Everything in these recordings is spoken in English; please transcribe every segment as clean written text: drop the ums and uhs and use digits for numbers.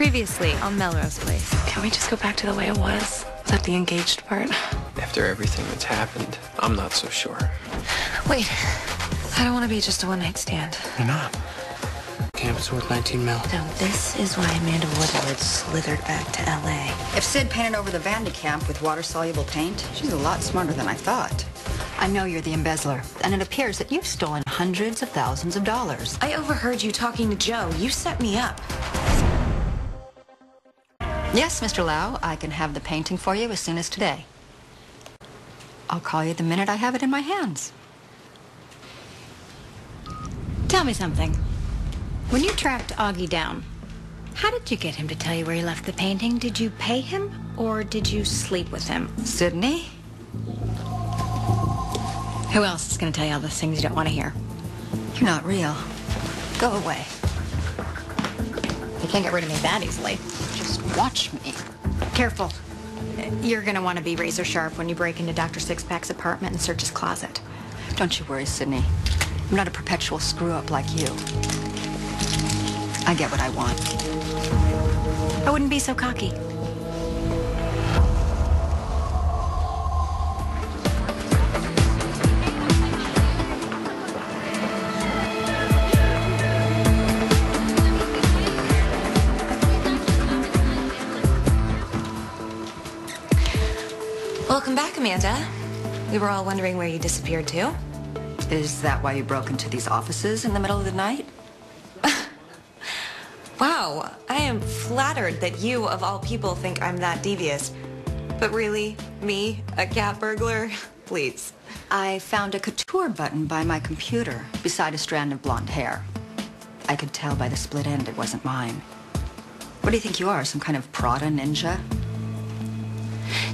Previously on Melrose Place. Can we just go back to the way it was? Without the engaged part? After everything that's happened, I'm not so sure. Wait. I don't want to be just a one-night stand. You're not. Camp's worth 19 mil. No, this is why Amanda Woodward slithered back to L.A. If Sid painted over the Vandecamp with water-soluble paint, she's a lot smarter than I thought. I know you're the embezzler, and it appears that you've stolen hundreds of thousands of dollars. I overheard you talking to Joe. You set me up. Yes, Mr. Lau, I can have the painting for you as soon as today. I'll call you the minute I have it in my hands. Tell me something. When you tracked Augie down, how did you get him to tell you where he left the painting? Did you pay him, or did you sleep with him? Sydney? Who else is going to tell you all the things you don't want to hear? You're not real. Go away. You can't get rid of me that easily. Just watch me. Careful. You're going to want to be razor sharp when you break into Dr. Sixpack's apartment and search his closet. Don't you worry, Sydney. I'm not a perpetual screw-up like you. I get what I want. I wouldn't be so cocky. Welcome back, Amanda. We were all wondering where you disappeared to. Is that why you broke into these offices in the middle of the night? Wow, I am flattered that you, of all people, think I'm that devious. But really, me, a cat burglar? Please. I found a couture button by my computer beside a strand of blonde hair. I could tell by the split end it wasn't mine. What do you think you are, some kind of Prada ninja?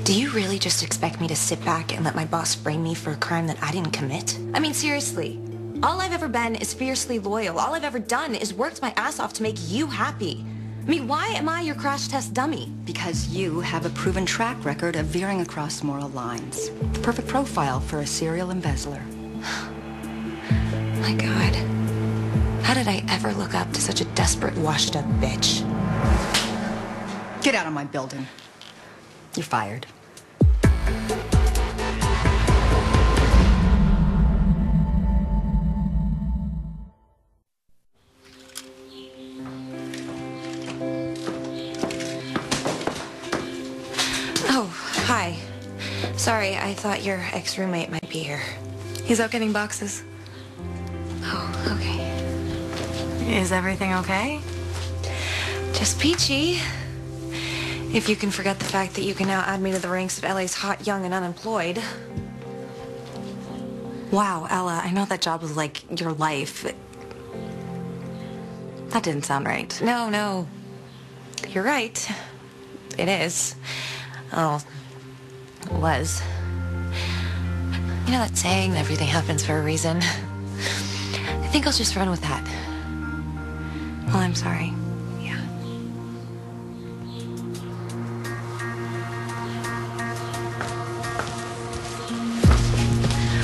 Do you really just expect me to sit back and let my boss frame me for a crime that I didn't commit? I mean, seriously. All I've ever been is fiercely loyal. All I've ever done is worked my ass off to make you happy. I mean, why am I your crash test dummy? Because you have a proven track record of veering across moral lines. The perfect profile for a serial embezzler. My God. How did I ever look up to such a desperate, washed-up bitch? Get out of my building. You're fired. Oh, hi. Sorry, I thought your ex-roommate might be here. He's out getting boxes. Oh, okay. Is everything okay? Just peachy. If you can forget the fact that you can now add me to the ranks of LA's hot, young, and unemployed. Wow, Ella, I know that job was like your life. That didn't sound right. No. You're right. It is. Oh, it was. You know that saying, everything happens for a reason? I think I'll just run with that. Well, I'm sorry. Yeah.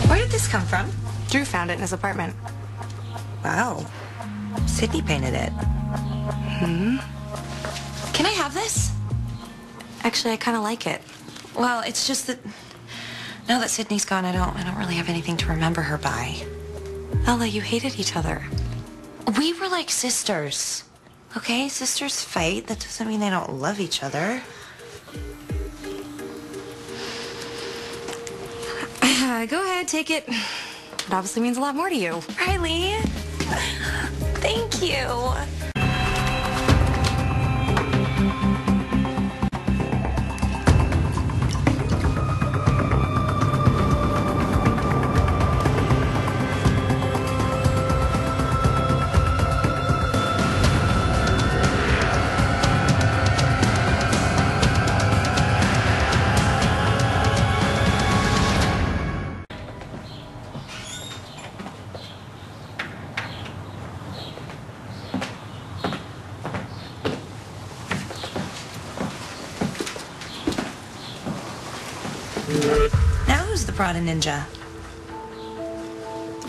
Where did this come from? Drew found it in his apartment. Wow. Sydney painted it. Can I have this? Actually, I kind of like it. Well, it's just that now that Sydney's gone, I don't really have anything to remember her by. Ella, you hated each other. We were like sisters. Okay? Sisters fight. That doesn't mean they don't love each other. Go ahead, take it. It obviously means a lot more to you. Riley, thank you. Now who's the Prada ninja?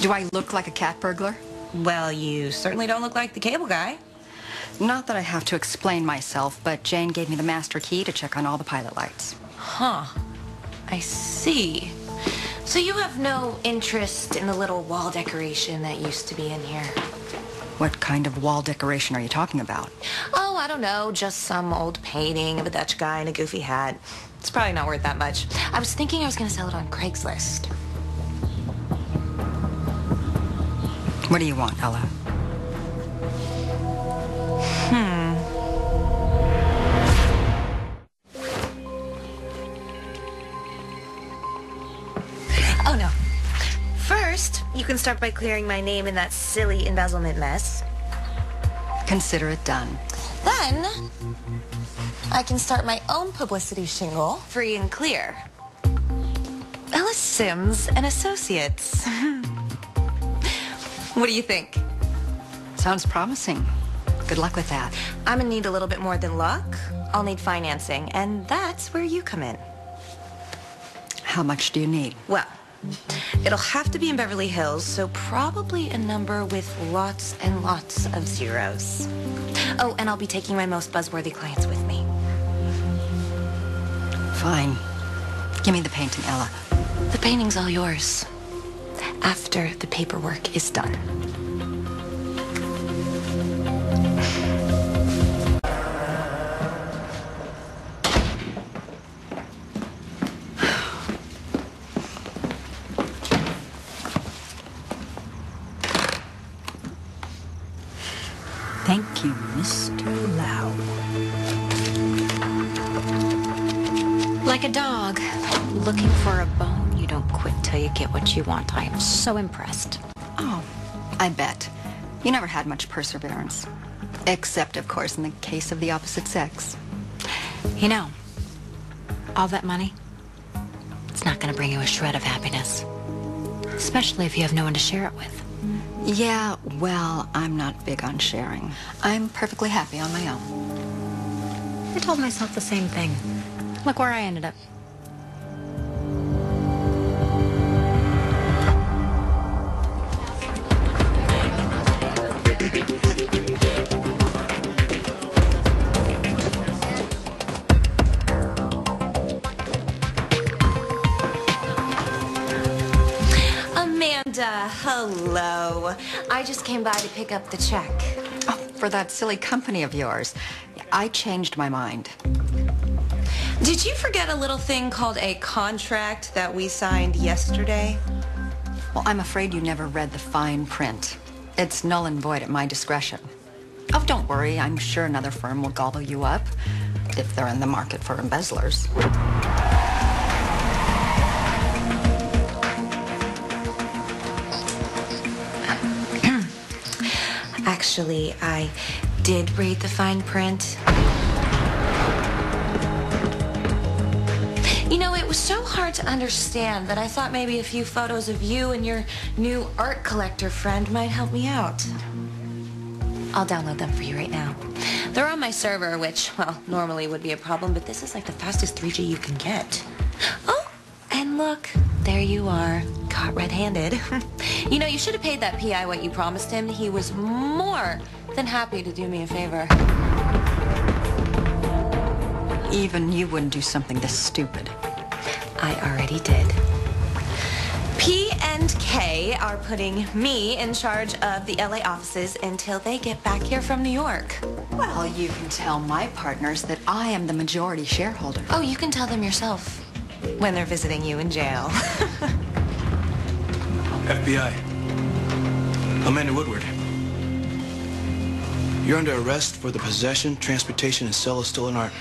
Do I look like a cat burglar? Well, you certainly don't look like the cable guy. Not that I have to explain myself, but Jane gave me the master key to check on all the pilot lights. Huh. I see. So you have no interest in the little wall decoration that used to be in here? What kind of wall decoration are you talking about? Oh, I don't know. Just some old painting of a Dutch guy in a goofy hat. It's probably not worth that much. I was thinking I was going to sell it on Craigslist. What do you want, Ella? Oh, no. First, you can start by clearing my name in that silly embezzlement mess. Consider it done. Then, I can start my own publicity shingle, free and clear. Ella Sims and Associates. What do you think? Sounds promising. Good luck with that. I'm gonna need a little bit more than luck. I'll need financing, and that's where you come in. How much do you need? Well, it'll have to be in Beverly Hills, so probably a number with lots and lots of zeros. Oh, and I'll be taking my most buzzworthy clients with me. Fine. Give me the painting, Ella. The painting's all yours. After the paperwork is done. Thank you, Mr. Lau. Like a dog looking for a bone, you don't quit till you get what you want. I am so impressed. Oh, I bet. You never had much perseverance. Except, of course, in the case of the opposite sex. You know, all that money, it's not going to bring you a shred of happiness. Especially if you have no one to share it with. Yeah, well, I'm not big on sharing. I'm perfectly happy on my own. I told myself the same thing. Look where I ended up. Amanda, hello. I just came by to pick up the check. Oh, for that silly company of yours. I changed my mind. Did you forget a little thing called a contract that we signed yesterday? Well, I'm afraid you never read the fine print. It's null and void at my discretion. Oh, don't worry. I'm sure another firm will gobble you up if they're in the market for embezzlers. Actually, I did read the fine print. You know, it was so hard to understand that I thought maybe a few photos of you and your new art collector friend might help me out. I'll download them for you right now. They're on my server, which, well, normally would be a problem, but this is like the fastest 3G you can get. Oh, and look, there you are, caught red-handed. You know, you should have paid that PI what you promised him. He was more than happy to do me a favor. Even you wouldn't do something this stupid. I already did. P and K are putting me in charge of the LA offices until they get back here from New York. Well, you can tell my partners that I am the majority shareholder. Oh, you can tell them yourself when they're visiting you in jail. FBI. Amanda Woodward. You're under arrest for the possession, transportation, and sale of stolen art.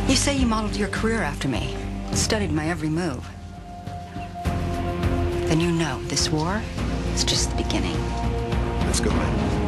You say you modeled your career after me, studied my every move. Then you know this war is just the beginning. Let's go, man.